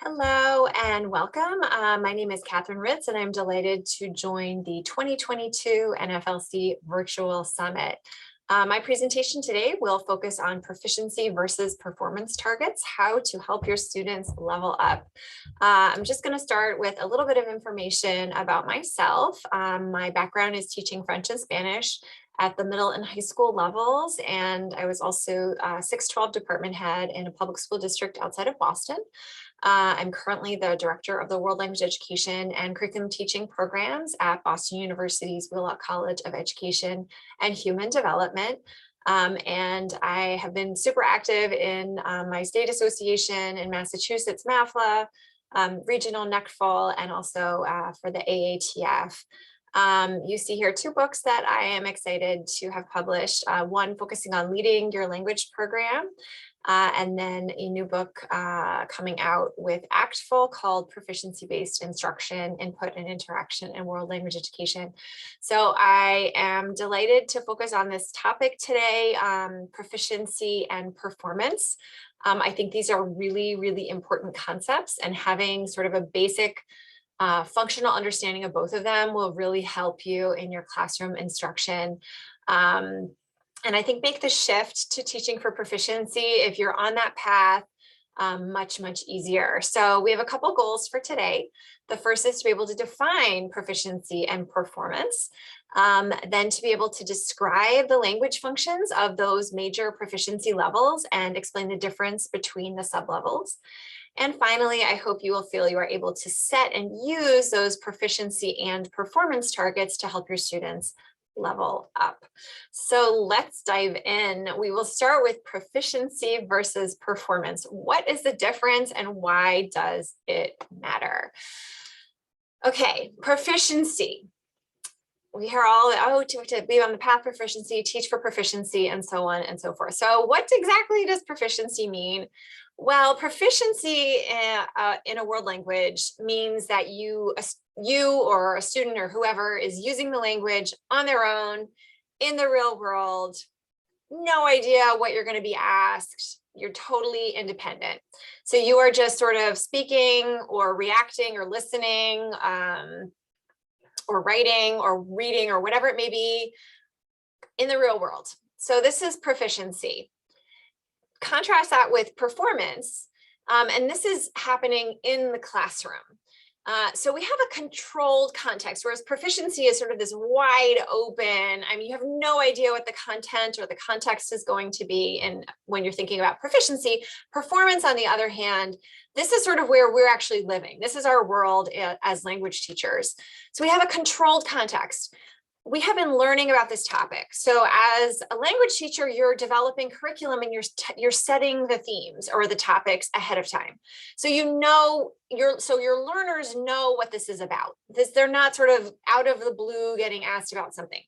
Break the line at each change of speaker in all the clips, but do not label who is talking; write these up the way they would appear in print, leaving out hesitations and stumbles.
Hello and welcome. My name is Catherine Ritz and I'm delighted to join the 2022 NFLC Virtual Summit. My presentation today will focus on proficiency versus performance targets, how to help your students level up. I'm just going to start with a little bit of information about myself. My background is teaching French and Spanish at the middle and high school levels, and I was also 612 department head in a public school district outside of Boston. I'm currently the director of the World Language Education and Curriculum Teaching Programs at Boston University's Wheelock College of Education and Human Development. And I have been super active in my state association in Massachusetts, MAFLA, regional NECFL, and also for the AATF. You see here two books that I am excited to have published, one focusing on leading your language program, and then a new book coming out with ACTFL called Proficiency-Based Instruction, Input and Interaction in World Language Education. So I am delighted to focus on this topic today, proficiency and performance. I think these are really, really important concepts, and having sort of a basic functional understanding of both of them will really help you in your classroom instruction. And I think make the shift to teaching for proficiency, if you're on that path, much, much easier. So we have a couple goals for today. The first is to be able to define proficiency and performance, then to be able to describe the language functions of those major proficiency levels and explain the difference between the sublevels. And finally, I hope you will feel you are able to set and use those proficiency and performance targets to help your students level up. So let's dive in. We will start with proficiency versus performance. What is the difference and why does it matter? Okay, proficiency. We hear all, to be on the path proficiency, teach for proficiency, and so on and so forth. So what exactly does proficiency mean? Well, proficiency in a world language means that you or a student or whoever is using the language on their own in the real world, no idea what you're going to be asked. You're totally independent. So you are just sort of speaking or reacting or listening, or writing or reading or whatever it may be in the real world. So this is proficiency. Contrast that with performance, and this is happening in the classroom. So we have a controlled context, whereas proficiency is sort of this wide open. I mean, you have no idea what the content or the context is going to be. And when you're thinking about proficiency, performance, on the other hand, this is sort of where we're actually living. This is our world as language teachers. So we have a controlled context. We have been learning about this topic. So as a language teacher, you're developing curriculum and you're setting the themes or the topics ahead of time. So you know, your learners know what this is about. They're not sort of out of the blue getting asked about something.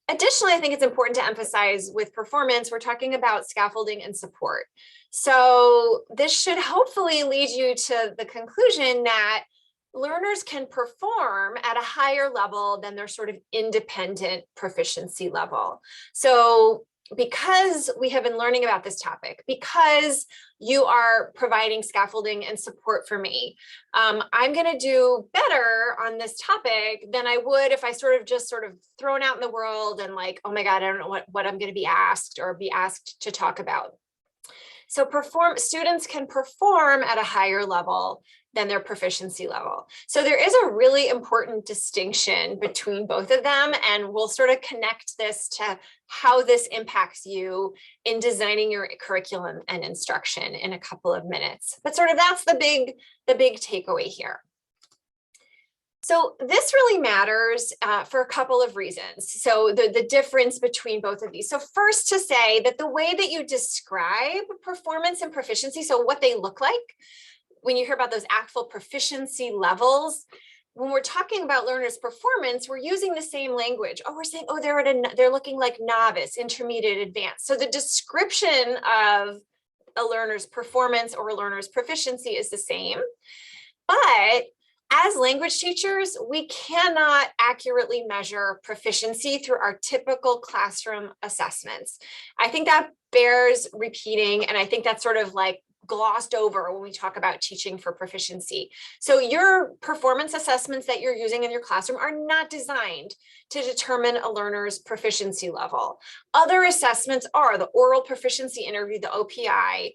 Additionally, I think it's important to emphasize with performance, we're talking about scaffolding and support. So this should hopefully lead you to the conclusion that learners can perform at a higher level than their sort of independent proficiency level. So because we have been learning about this topic, because you are providing scaffolding and support for me, I'm going to do better on this topic than I would if I sort of thrown out in the world and like, oh my God, I don't know what I'm going to be asked or be asked to talk about. So students can perform at a higher level than their proficiency level. So there is a really important distinction between both of them, and we'll sort of connect this to how this impacts you in designing your curriculum and instruction in a couple of minutes. But sort of that's the big takeaway here. So this really matters for a couple of reasons. So the difference between both of these. So first, to say that the way that you describe performance and proficiency, so what they look like, when you hear about those ACTFL proficiency levels, when we're talking about learners' performance, we're using the same language. Oh, we're saying, oh, they're looking like novice, intermediate, advanced. So the description of a learner's performance or a learner's proficiency is the same. But as language teachers, we cannot accurately measure proficiency through our typical classroom assessments. I think that bears repeating, and I think that's sort of like glossed over when we talk about teaching for proficiency. So your performance assessments that you're using in your classroom are not designed to determine a learner's proficiency level. Other assessments are the oral proficiency interview, the OPI,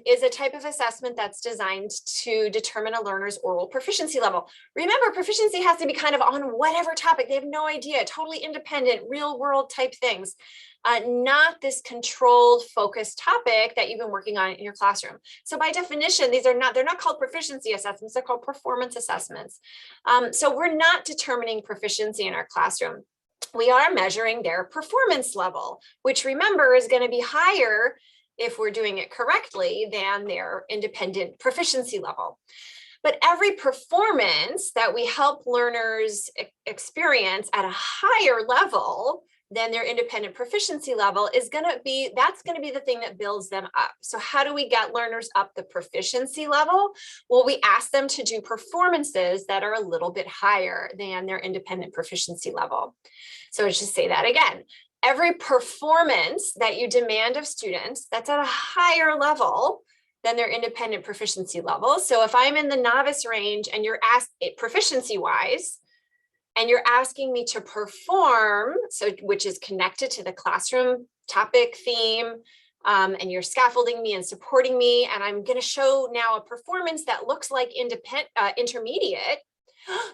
is a type of assessment that's designed to determine a learner's oral proficiency level. Remember, proficiency has to be kind of on whatever topic. They have no idea, totally independent, real world type things. Not this controlled, focused topic that you've been working on in your classroom. So by definition, they're not called proficiency assessments, they're called performance assessments. So we're not determining proficiency in our classroom. We are measuring their performance level, which remember is going to be higher if we're doing it correctly than their independent proficiency level. But every performance that we help learners experience at a higher level than their independent proficiency level is going to be the thing that builds them up. So how do we get learners up the proficiency level? Well, we ask them to do performances that are a little bit higher than their independent proficiency level. So let's just say that again. Every performance that you demand of students that's at a higher level than their independent proficiency level. So if I'm in the novice range and you're asked it proficiency wise, and you're asking me to perform, which is connected to the classroom topic theme, and you're scaffolding me and supporting me, and I'm going to show now a performance that looks like intermediate,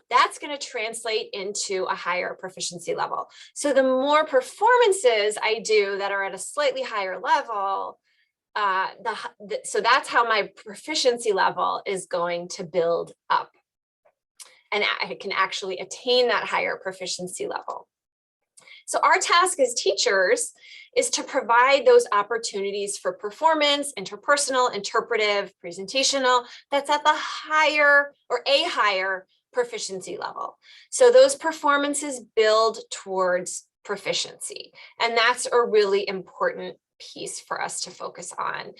that's going to translate into a higher proficiency level. So the more performances I do that are at a slightly higher level, so that's how my proficiency level is going to build up. And I can actually attain that higher proficiency level. So our task as teachers is to provide those opportunities for performance, interpersonal, interpretive, presentational, that's at the higher or a higher proficiency level. So those performances build towards proficiency. And that's a really important piece for us to focus on.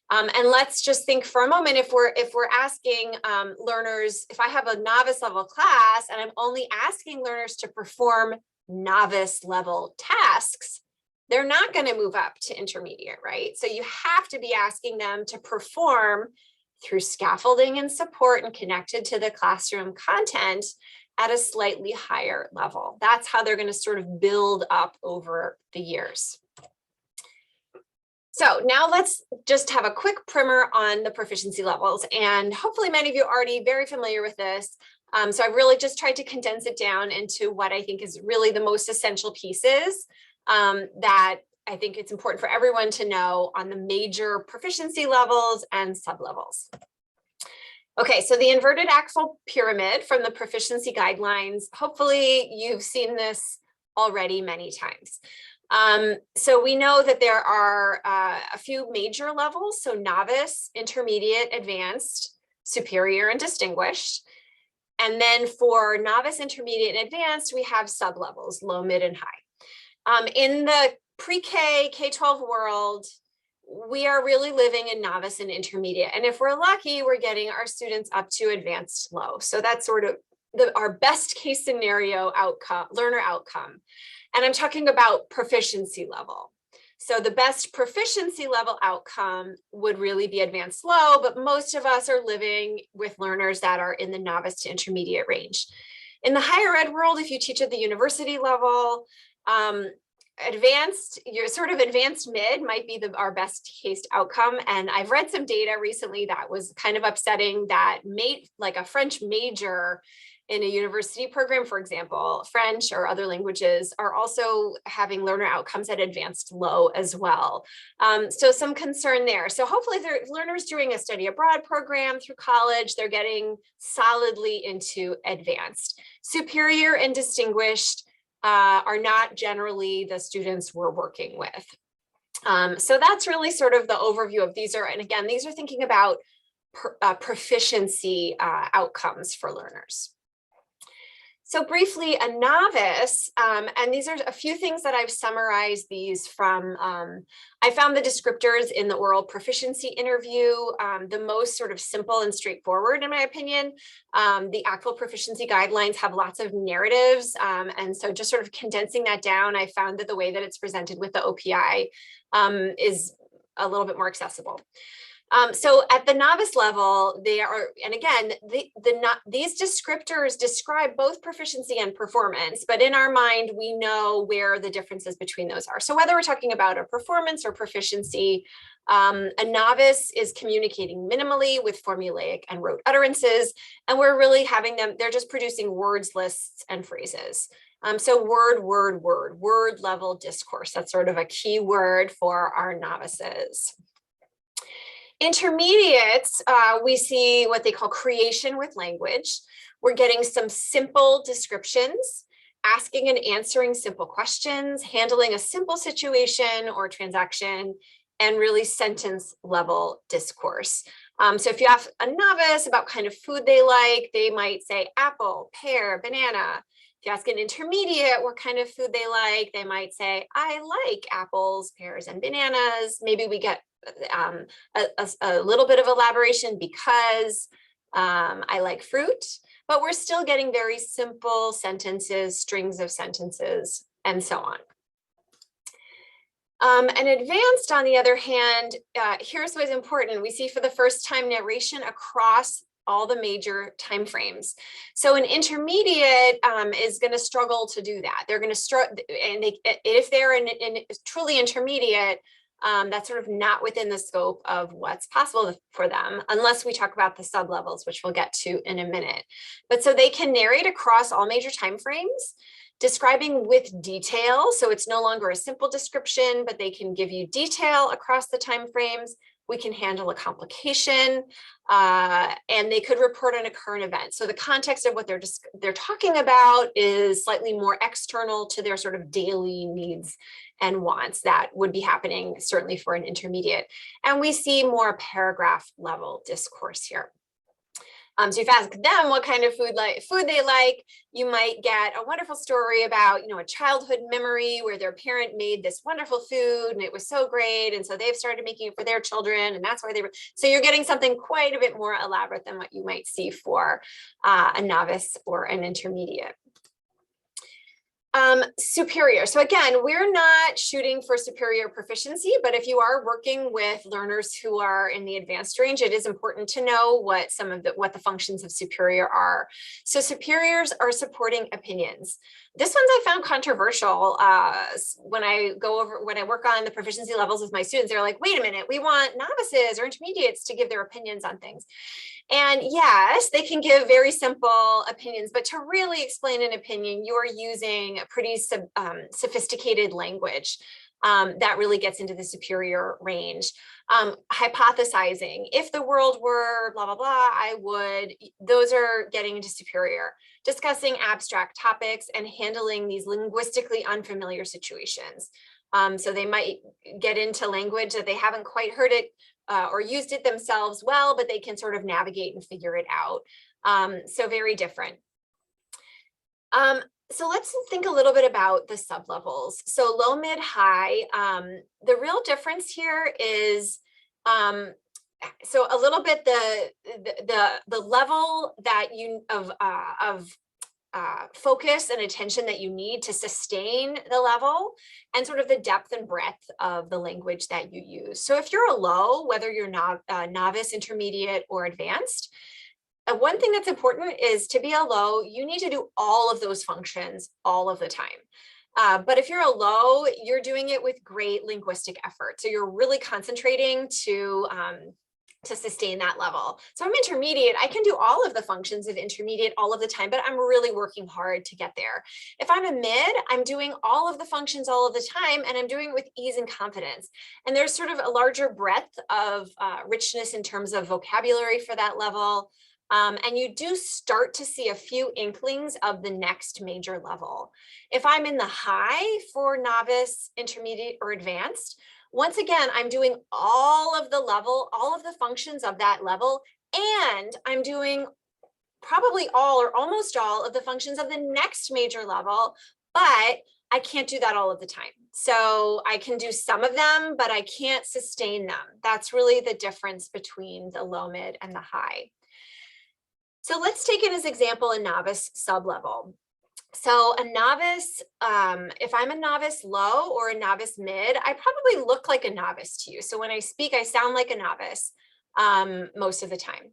And let's just think for a moment, if we're asking learners, if I have a novice level class and I'm only asking learners to perform novice level tasks, they're not going to move up to intermediate, right? So you have to be asking them to perform through scaffolding and support and connected to the classroom content at a slightly higher level. That's how they're going to sort of build up over the years. So now let's just have a quick primer on the proficiency levels. And hopefully many of you are already very familiar with this. So I've really just tried to condense it down into what I think is really the most essential pieces that I think it's important for everyone to know on the major proficiency levels and sublevels. Okay, so the inverted axle pyramid from the proficiency guidelines, hopefully you've seen this already many times. So we know that there are a few major levels, so novice, intermediate, advanced, superior, and distinguished. And then for novice, intermediate, and advanced, we have sublevels, low, mid, and high. In the pre-K, K-12 world, we are really living in novice and intermediate. And if we're lucky, we're getting our students up to advanced low. So that's sort of our best case scenario outcome, learner outcome. And I'm talking about proficiency level. So the best proficiency level outcome would really be advanced low, but most of us are living with learners that are in the novice to intermediate range. In the higher ed world, if you teach at the university level, advanced mid might be our best case outcome. And I've read some data recently that was kind of upsetting that like a French major in a university program, for example, French or other languages are also having learner outcomes at advanced low as well. So some concern there. So hopefully learners doing a study abroad program through college, they're getting solidly into advanced. Superior and distinguished are not generally the students we're working with. So that's really sort of the overview of these and again, these are thinking about proficiency outcomes for learners. So briefly, a novice, and these are a few things that I've summarized these from, I found the descriptors in the oral proficiency interview the most sort of simple and straightforward, in my opinion. The actual proficiency guidelines have lots of narratives, and so just sort of condensing that down, I found that the way that it's presented with the OPI is a little bit more accessible. So at the novice level, they are, and again, these descriptors describe both proficiency and performance, but in our mind, we know where the differences between those are. So whether we're talking about a performance or proficiency, a novice is communicating minimally with formulaic and rote utterances, and we're really having them, they're just producing words, lists, and phrases. So word level discourse, that's sort of a key word for our novices. Intermediates, we see what they call creation with language. We're getting some simple descriptions, asking and answering simple questions, handling a simple situation or transaction, and really sentence level discourse. So if you ask a novice about kind of food they like, they might say apple, pear, banana. If you ask an intermediate what kind of food they like, they might say, I like apples, pears, and bananas. Maybe we get a little bit of elaboration because I like fruit, but we're still getting very simple sentences, strings of sentences, and so on. And advanced, on the other hand, here's what's important. We see for the first time narration across all the major timeframes. So an intermediate is going to struggle to do that. They're going to struggle, and if they're truly intermediate, that's sort of not within the scope of what's possible for them, unless we talk about the sublevels, which we'll get to in a minute. But so they can narrate across all major timeframes, describing with detail. So it's no longer a simple description, but they can give you detail across the timeframes. We can handle a complication, and they could report on a current event. So the context of what they're talking about is slightly more external to their sort of daily needs and wants that would be happening certainly for an intermediate. And we see more paragraph level discourse here. So if you ask them what kind of food they like, you might get a wonderful story about, a childhood memory where their parent made this wonderful food and it was so great. And so they've started making it for their children. And that's why so you're getting something quite a bit more elaborate than what you might see for a novice or an intermediate. Superior. So again, we're not shooting for superior proficiency, but if you are working with learners who are in the advanced range, it is important to know what the functions of superior are. So superiors are supporting opinions. This one's I found controversial when I work on the proficiency levels with my students. They're like, wait a minute, we want novices or intermediates to give their opinions on things. And yes, they can give very simple opinions, but to really explain an opinion, you're using a pretty sophisticated language that really gets into the superior range. Hypothesizing, if the world were blah, blah, blah, those are getting into superior. Discussing abstract topics and handling these linguistically unfamiliar situations. So they might get into language that they haven't quite heard it or used it themselves well, but they can sort of navigate and figure it out. So very different. So let's think a little bit about the sublevels. So low, mid, high. The real difference here is so a little bit the level that of focus and attention that you need to sustain the level, and sort of the depth and breadth of the language that you use. So if you're a low, whether you're novice, intermediate, or advanced, one thing that's important is to be a low, you need to do all of those functions all of the time. But if you're a low, you're doing it with great linguistic effort. So you're really concentrating to sustain that level. So I'm intermediate, I can do all of the functions of intermediate all of the time, but I'm really working hard to get there. If I'm a mid, I'm doing all of the functions all of the time, and I'm doing it with ease and confidence. And there's sort of a larger breadth of richness in terms of vocabulary for that level. And you do start to see a few inklings of the next major level. If I'm in the high for novice, intermediate, or advanced, once again, I'm doing all of the functions of that level, and I'm doing probably all or almost all of the functions of the next major level, but I can't do that all of the time. So I can do some of them, but I can't sustain them. That's really the difference between the low, mid, and the high. So let's take it as example, a novice sublevel. So a novice, if I'm a novice low or a novice mid, I probably look like a novice to you. So when I speak, I sound like a novice. most of the time.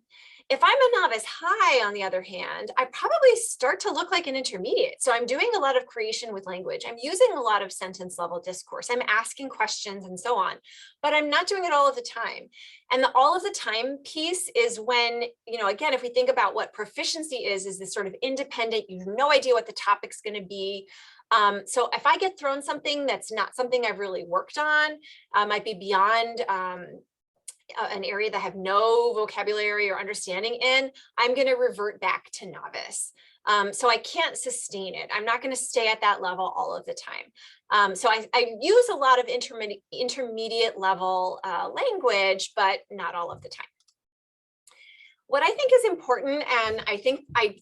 If I'm a novice high, on the other hand, I probably start to look like an intermediate. So I'm doing a lot of creation with language. I'm using a lot of sentence level discourse. I'm asking questions and so on, but I'm not doing it all of the time. And the all of the time piece is when, again, if we think about what proficiency is this sort of independent, you have no idea what the topic's going to be. So if I get thrown something that's not something I've really worked on, might be beyond an area that I have no vocabulary or understanding in, I'm going to revert back to novice. So I can't sustain it. I'm not going to stay at that level all of the time. So I use a lot of intermediate level language, but not all of the time. What I think is important, and I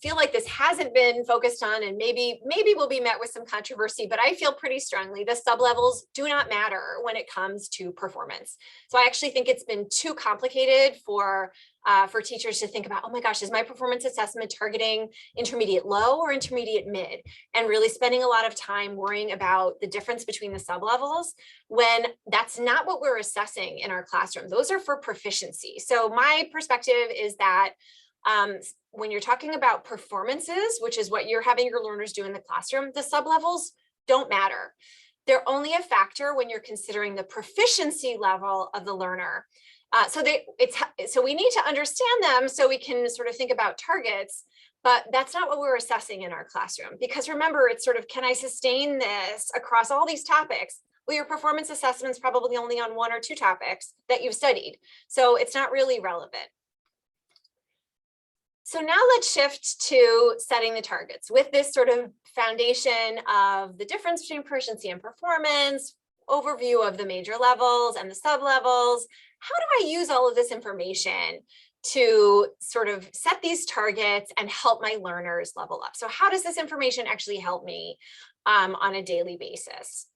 feel like this hasn't been focused on, and maybe will be met with some controversy, but I feel pretty strongly the sublevels do not matter when it comes to performance. So I actually think it's been too complicated for teachers to think about, oh my gosh, is my performance assessment targeting intermediate low or intermediate mid? And really spending a lot of time worrying about the difference between the sublevels when that's not what we're assessing in our classroom. Those are for proficiency. So my perspective is that when you're talking about performances, which is what you're having your learners do in the classroom, the sublevels don't matter. They're only a factor when you're considering the proficiency level of the learner. So we need to understand them so we can sort of think about targets, but that's not what we're assessing in our classroom. Because remember, it's sort of, can I sustain this across all these topics? Well, your performance assessment's probably only on 1 or 2 topics that you've studied. So it's not really relevant. So now let's shift to setting the targets with this sort of foundation of the difference between proficiency and performance, overview of the major levels and the sublevels. How do I use all of this information to sort of set these targets and help my learners level up? So how does this information actually help me on a daily basis?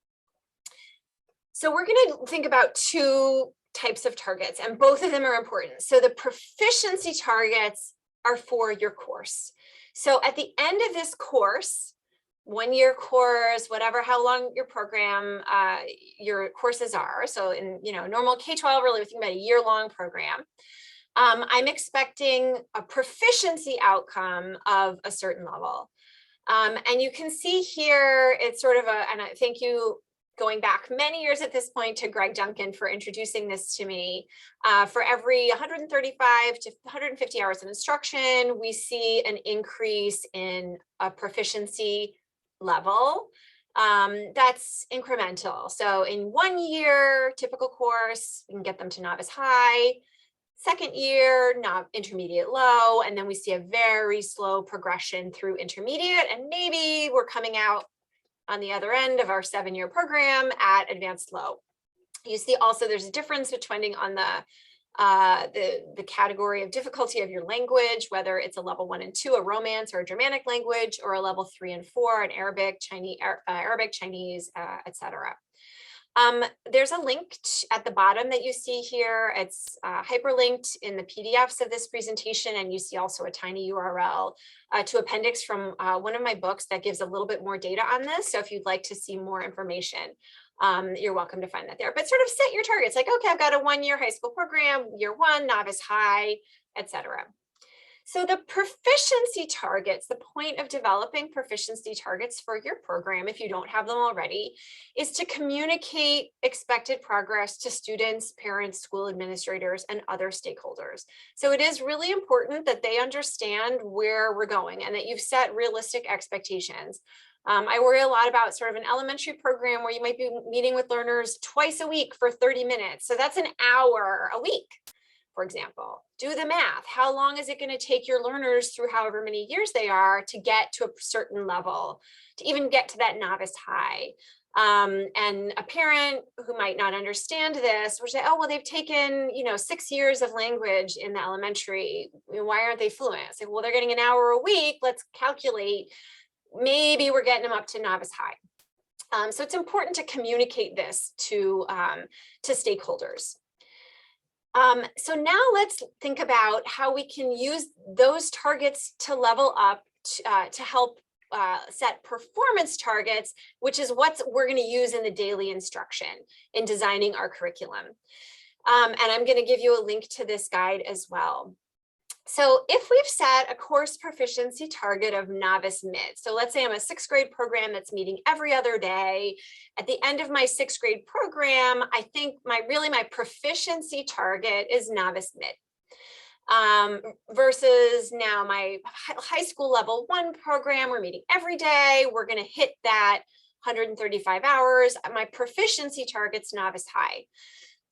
So we're going to think about 2 types of targets, and both of them are important. So the proficiency targets are for your course. So at the end of this course, 1-year course, whatever, how long your program, your courses are. So in, normal K-12, really we're thinking about a year-long program. I'm expecting a proficiency outcome of a certain level. And you can see here, it's sort of and I thank you, going back many years at this point, to Greg Duncan for introducing this to me. For every 135 to 150 hours of instruction, we see an increase in a proficiency level. That's incremental. So in 1 year, typical course, we can get them to novice high. 2nd year, intermediate low, and then we see a very slow progression through intermediate, and maybe we're coming out on the other end of our 7-year program at advanced low. You see also there's a difference depending on the category of difficulty of your language, whether it's a level 1 and 2, a Romance or a Germanic language, or a level 3 and 4, an Arabic, Chinese, etc. There's a link at the bottom that you see here. It's hyperlinked in the PDFs of this presentation, and you see also a tiny URL to appendix from one of my books that gives a little bit more data on this. So if you'd like to see more information, you're welcome to find that there. But sort of set your targets, like, okay, I've got a 1-year high school program, year 1, novice high, etc. So the proficiency targets, the point of developing proficiency targets for your program, if you don't have them already, is to communicate expected progress to students, parents, school administrators, and other stakeholders. So it is really important that they understand where we're going and that you've set realistic expectations. I worry a lot about sort of an elementary program where you might be meeting with learners twice a week for 30 minutes. So that's an hour a week, for example. Do the math. How long is it going to take your learners through however many years they are to get to a certain level, to even get to that novice high? And a parent who might not understand this will say, oh, well, they've taken, 6 years of language in the elementary. Why aren't they fluent? I say, well, they're getting an hour a week. Let's calculate. Maybe we're getting them up to novice high. So it's important to communicate this to stakeholders. So now let's think about how we can use those targets to level up to help set performance targets, which is what we're going to use in the daily instruction in designing our curriculum. And I'm going to give you a link to this guide as well. So if we've set a course proficiency target of novice mid, so let's say I'm a 6th grade program that's meeting every other day. At the end of my 6th grade program, I think my proficiency target is novice mid. Versus now my high school level 1 program, we're meeting every day. We're going to hit that 135 hours. My proficiency target's novice high.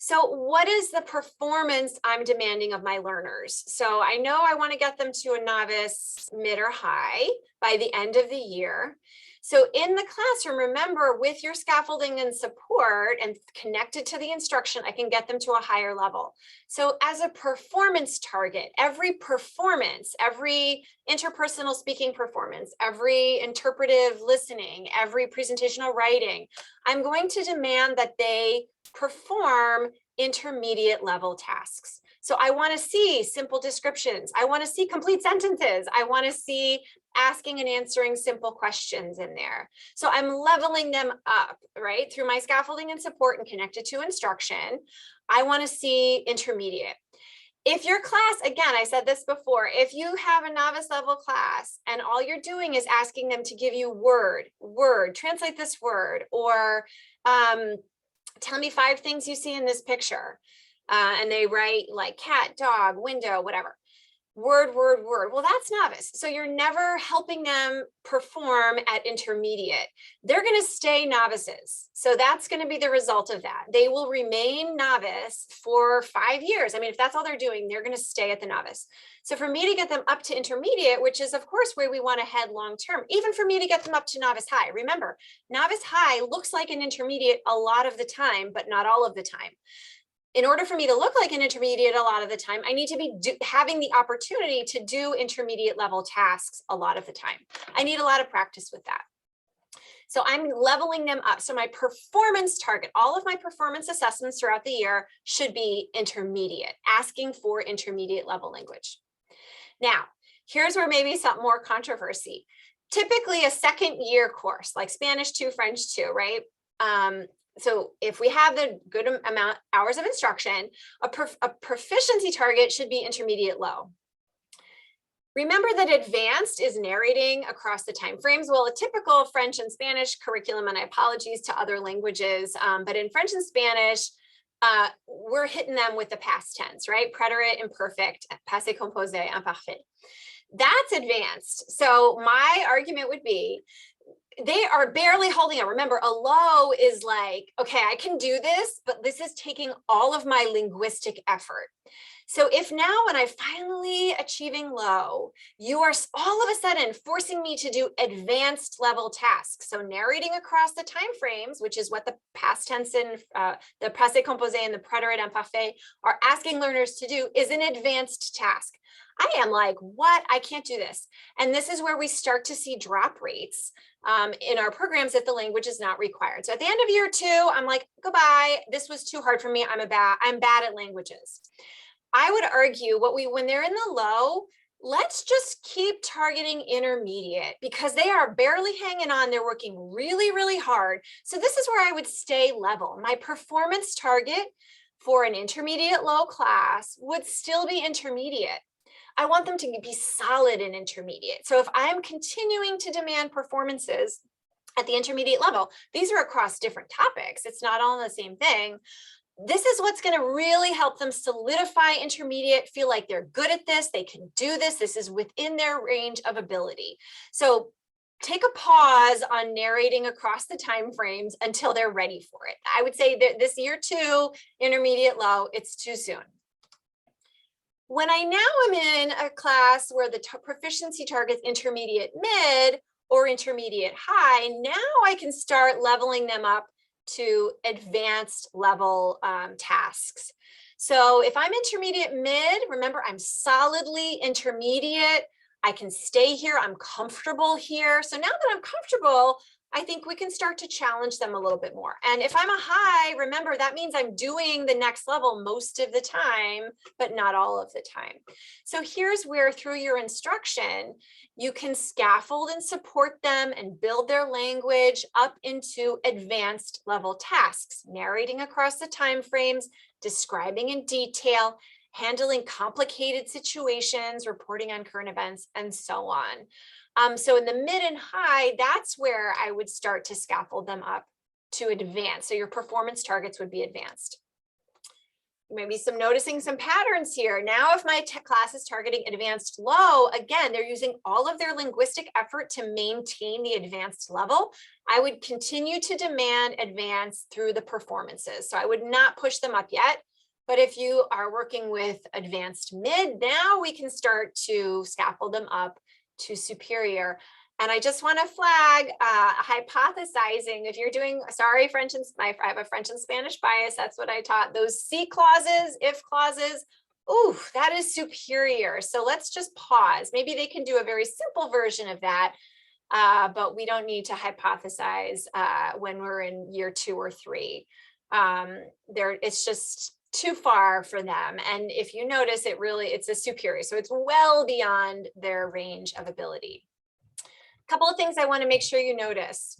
So what is the performance I'm demanding of my learners? So I know I want to get them to a novice, mid, or high by the end of the year. So in the classroom, remember, with your scaffolding and support and connected to the instruction, I can get them to a higher level. So as a performance target, every performance, every interpersonal speaking performance, every interpretive listening, every presentational writing, I'm going to demand that they perform intermediate level tasks. So I want to see simple descriptions. I want to see complete sentences. I want to see asking and answering simple questions in there. So I'm leveling them up, right? Through my scaffolding and support and connected to instruction. I want to see intermediate. If your class, again, I said this before, if you have a novice level class and all you're doing is asking them to give you word, translate this word, or tell me 5 things you see in this picture. And they write like cat, dog, window, whatever. Word. Well, that's novice. So you're never helping them perform at intermediate. They're going to stay novices. So that's going to be the result of that. They will remain novice for 5 years. I mean, if that's all they're doing, they're going to stay at the novice. So for me to get them up to intermediate, which is of course where we want to head long term, even for me to get them up to novice high, remember, novice high looks like an intermediate a lot of the time, but not all of the time. In order for me to look like an intermediate a lot of the time, I need to be having the opportunity to do intermediate level tasks a lot of the time. I need a lot of practice with that. So I'm leveling them up. So my performance target, all of my performance assessments throughout the year should be intermediate, asking for intermediate level language. Now, here's where maybe some more controversy. Typically a 2nd year course, like Spanish 2, French 2, right? So if we have the good amount hours of instruction, a proficiency target should be intermediate low. Remember that advanced is narrating across the time frames. Well, a typical French and Spanish curriculum, and I apologize to other languages, but in French and Spanish, we're hitting them with the past tense, right? Preterite, imperfect, passé composé, imparfait. That's advanced. So my argument would be, they are barely holding up. Remember, a low is like, okay, I can do this, but this is taking all of my linguistic effort. So if now when I'm finally achieving low, you are all of a sudden forcing me to do advanced level tasks. So narrating across the time frames, which is what the past tense and the passé composé and the preterite imparfait are asking learners to do, is an advanced task. I am like, what? I can't do this. And this is where we start to see drop rates in our programs if the language is not required. So at the end of year 2, I'm like, goodbye. This was too hard for me. I'm bad at languages. I would argue when they're in the low, let's just keep targeting intermediate because they are barely hanging on. They're working really, really hard. So this is where I would stay level. My performance target for an intermediate low class would still be intermediate. I want them to be solid in intermediate. So if I'm continuing to demand performances at the intermediate level, these are across different topics. It's not all the same thing. This is what's going to really help them solidify intermediate, feel like they're good at this, they can do this, this is within their range of ability. So take a pause on narrating across the time frames until they're ready for it. I would say that this year 2, intermediate low, it's too soon. When I now am in a class where the proficiency target's intermediate mid or intermediate high, now I can start leveling them up to advanced level tasks. So if I'm intermediate mid, remember I'm solidly intermediate. I can stay here. I'm comfortable here. So now that I'm comfortable, I think we can start to challenge them a little bit more. And if I'm a high, remember that means I'm doing the next level most of the time, but not all of the time. So here's where through your instruction, you can scaffold and support them and build their language up into advanced level tasks, narrating across the time frames, describing in detail, handling complicated situations, reporting on current events, and so on. So in the mid and high, that's where I would start to scaffold them up to advanced. So your performance targets would be advanced. Maybe noticing some patterns here. Now, if my class is targeting advanced low, again, they're using all of their linguistic effort to maintain the advanced level. I would continue to demand advanced through the performances. So I would not push them up yet. But if you are working with advanced mid, now we can start to scaffold them up to superior. And I just want to flag hypothesizing. If you're doing, sorry, French and I have a French and Spanish bias. That's what I taught. Those C clauses, if clauses, ooh, that is superior. So let's just pause. Maybe they can do a very simple version of that, but we don't need to hypothesize when we're in year 2 or 3. It's just too far for them. And if you notice, it's a superior. So it's well beyond their range of ability. Couple of things I want to make sure you notice.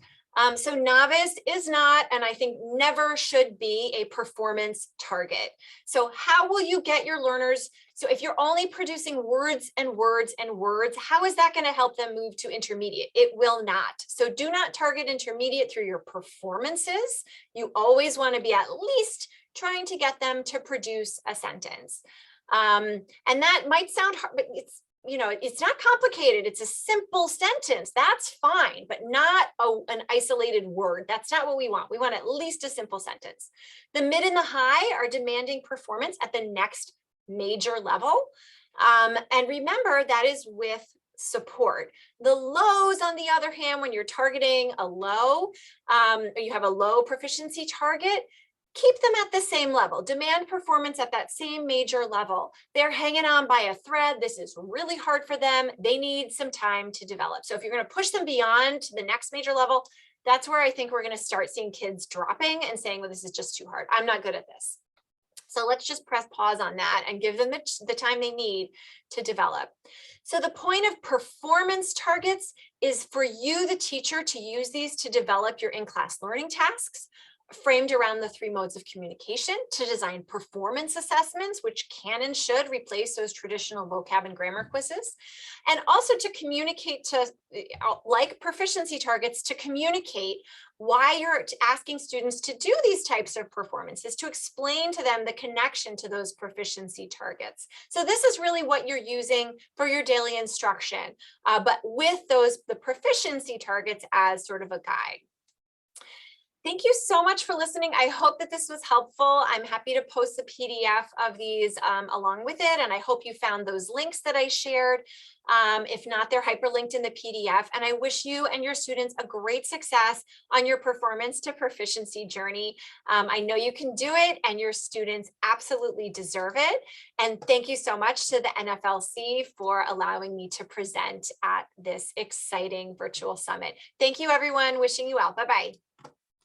So novice is not, and I think never should be, a performance target. So how will you get your learners? So if you're only producing words and words and words, how is that going to help them move to intermediate? It will not. So do not target intermediate through your performances. You always want to be at least trying to get them to produce a sentence. And that might sound hard, but it's not complicated. It's a simple sentence. That's fine, but not an isolated word. That's not what we want. We want at least a simple sentence. The mid and the high are demanding performance at the next major level. And remember, that is with support. The lows, on the other hand, when you're targeting a low, you have a low proficiency target, keep them at the same level. Demand performance at that same major level. They're hanging on by a thread. This is really hard for them. They need some time to develop. So if you're going to push them beyond the next major level, that's where I think we're going to start seeing kids dropping and saying, well, this is just too hard. I'm not good at this. So let's just press pause on that and give them the time they need to develop. So the point of performance targets is for you, the teacher, to use these to develop your in-class learning tasks, framed around the 3 modes of communication, to design performance assessments, which can and should replace those traditional vocab and grammar quizzes, and also to communicate to, like proficiency targets, to communicate why you're asking students to do these types of performances, to explain to them the connection to those proficiency targets. So this is really what you're using for your daily instruction, but with the proficiency targets as sort of a guide. Thank you so much for listening. I hope that this was helpful. I'm happy to post the PDF of these along with it, and I hope you found those links that I shared. If not, they're hyperlinked in the PDF, and I wish you and your students a great success on your performance to proficiency journey. I know you can do it, and your students absolutely deserve it. And thank you so much to the NFLC for allowing me to present at this exciting virtual summit. Thank you, everyone. Wishing you well. Bye-bye.